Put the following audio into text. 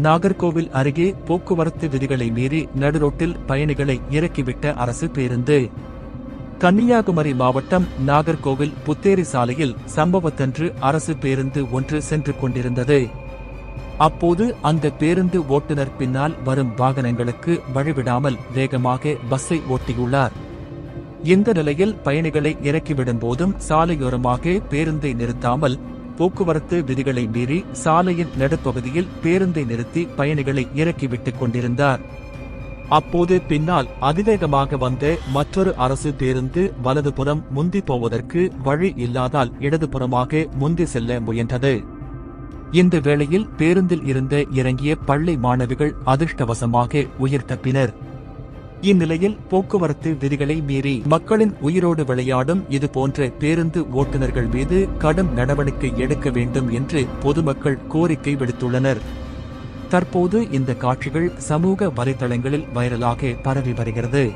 நாகர்கோவில் அருகே போக்குவரத்து விதிகளை மீறி நடுரோட்டில் பயணிகளை இறக்கிவிட்ட அரசு பேருந்து. கன்னியாகுமரி மாவட்டம் நாகர்கோவில் புத்தேரி சாலையில் சம்பவத்தன்று அரசு பேருந்து ஒன்று சென்று கொண்டிருந்தது. அப்போது அந்த பேருந்து ஓட்டுநர் பின்னால் வரும் வாகனங்களுக்கு வழிவிடாமல் வேகமாக பஸ்ஸை ஓட்டியுள்ளார். இந்த நிலையில் பயணிகளை இறக்கிவிடும் போதும் சாலையோரமாக பேருந்தை நிறுத்தாமல் போக்குவரத்து விதிகளை மீறி சாலையின் நடுப்பகுதியில் பேருந்தை நிறுத்தி பயணிகளை இறக்கிவிட்டுக் கொண்டிருந்தார். அப்போது பின்னால் அதிவேகமாக வந்த மற்றொரு அரசு பேருந்து வலதுபுறம் முந்தி போவதற்கு வழி இல்லாதால் இடதுபுறமாக முந்தி செல்ல முயன்றது. இந்த வேளையில் பேருந்தில் இருந்த இறங்கிய பள்ளி மாணவிகள் அதிர்ஷ்டவசமாக உயிர் தப்பினர். இந்நிலையில் போக்குவரத்து விதிகளை மீறி மக்களின் உயிரோடு விளையாடும் இதுபோன்ற பேருந்து ஓட்டுநர்கள் மீது கடும் நடவடிக்கை எடுக்க வேண்டும் என்று பொதுமக்கள் கோரிக்கை விடுத்துள்ளனர். தற்போது இந்த காட்சிகள் சமூக வலைதளங்களில் வைரலாக பரவி வருகிறது.